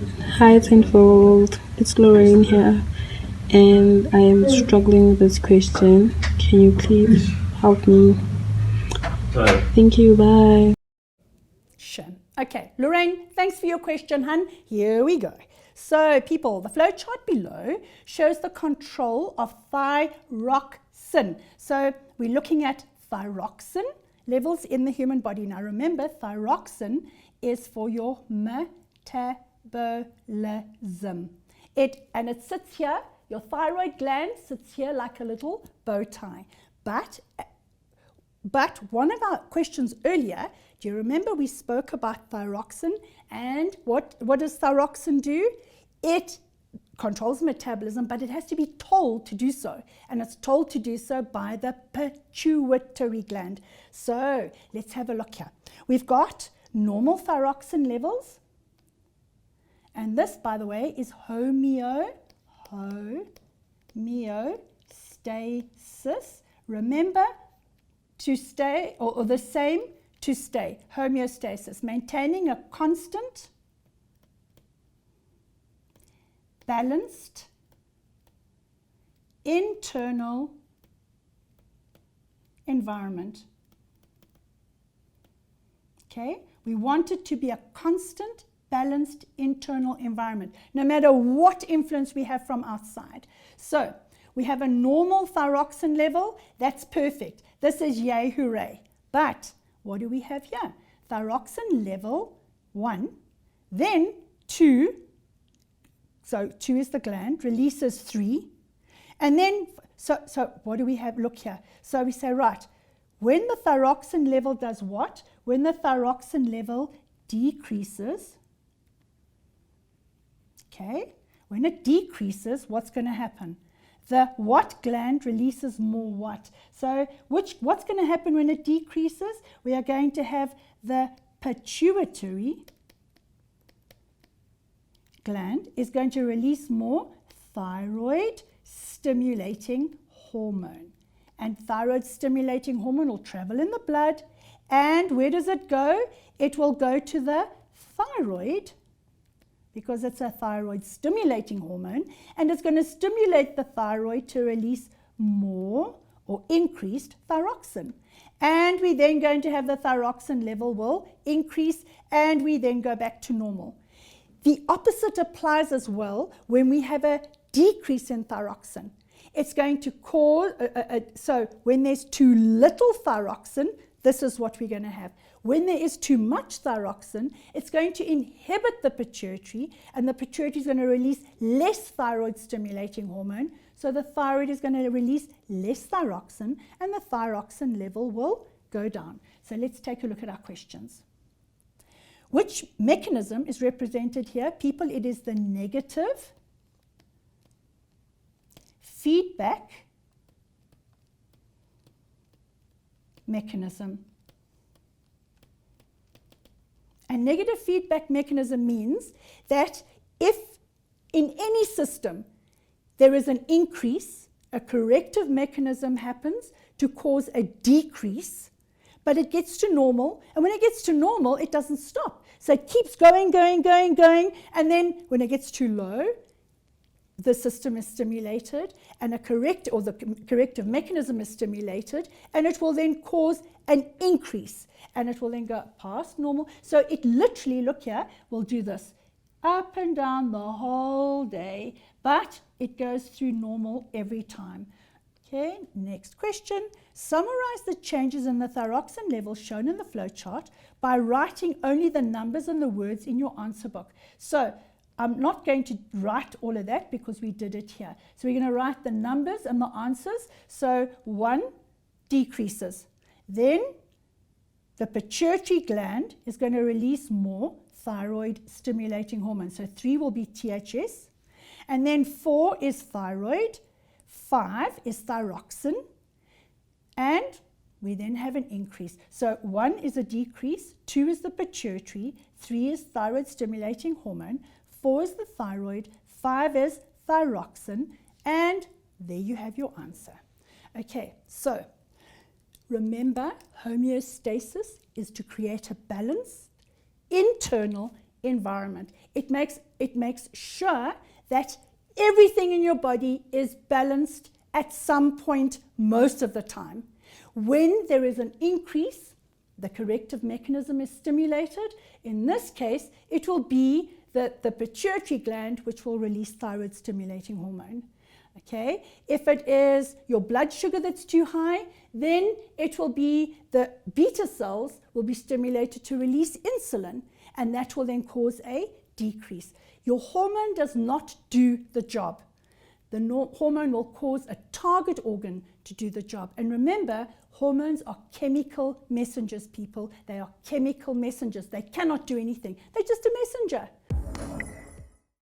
Hi, Tenfold. It's Lorraine here, and I am struggling with this question. Can you please help me? Thank you. Bye. Sure. Okay, Lorraine, thanks for your question, hun. Here we go. So, people, the flow chart below shows the control of thyroxin. So, we're looking at thyroxin levels in the human body. Now, remember, thyroxin is for your metabolism. And it sits here, your thyroid gland sits here like a little bow tie. But one of our questions earlier, do you remember we spoke about thyroxin? And what does thyroxin do? It controls metabolism, but it has to be told to do so. And it's told to do so by the pituitary gland. So let's have a look here. We've got normal thyroxin levels. And this, by the way, is homeostasis. Remember, to stay, or the same, to stay, homeostasis, maintaining a constant, balanced, internal environment. Okay, we want it to be a constant, balanced internal environment, no matter what influence we have from outside. So, we have a normal thyroxin level, that's perfect. This is yay, hooray. But what do we have here? Thyroxin level 1, then 2, so 2 is the gland, releases 3, and then, so what do we have? Look here. So we say, right, when the thyroxin level does what? When the thyroxin level decreases, okay, when it decreases, what's going to happen? The what gland releases more what? So what's going to happen when it decreases? We are going to have the pituitary gland is going to release more thyroid stimulating hormone. And thyroid stimulating hormone will travel in the blood. And where does it go? It will go to the thyroid, because it's a thyroid stimulating hormone, and it's going to stimulate the thyroid to release more or increased thyroxin. And we're then going to have the thyroxin level will increase, and we then go back to normal. The opposite applies as well when we have a decrease in thyroxin. It's going to cause, so when there's too little thyroxin, this is what we're going to have. When there is too much thyroxin, it's going to inhibit the pituitary, and the pituitary is going to release less thyroid stimulating hormone. So the thyroid is going to release less thyroxin, and the thyroxin level will go down. So let's take a look at our questions. Which mechanism is represented here? People, it is the negative feedback mechanism. A negative feedback mechanism means that if in any system there is an increase, a corrective mechanism happens to cause a decrease, but it gets to normal, and when it gets to normal, it doesn't stop. So it keeps going, and then when it gets too low, the system is stimulated, and the corrective mechanism is stimulated, and it will then cause an increase, and it will then go past normal. So it literally, look here, will do this up and down the whole day, but it goes through normal every time. Okay, next question. Summarize the changes in the thyroxin level shown in the flowchart by writing only the numbers and the words in your answer book. So I'm not going to write all of that because we did it here. So we're going to write the numbers and the answers. So 1 decreases. Then the pituitary gland is going to release more thyroid stimulating hormone. So 3 will be THS. And then 4 is thyroid. 5 is thyroxin. And we then have an increase. So 1 is a decrease, 2 is the pituitary, 3 is thyroid stimulating hormone, 4 is the thyroid, 5 is thyroxin, and there you have your answer. Okay, so remember, homeostasis is to create a balanced internal environment. It makes sure that everything in your body is balanced at some point most of the time. When there is an increase, the corrective mechanism is stimulated. In this case, it will be the pituitary gland, which will release thyroid stimulating hormone. Okay, if it is your blood sugar that's too high, then it will be the beta cells will be stimulated to release insulin, and that will then cause a decrease. Your hormone does not do the job. The hormone will cause a target organ to do the job. And remember, hormones are chemical messengers, people. They are chemical messengers. They cannot do anything. They're just a messenger.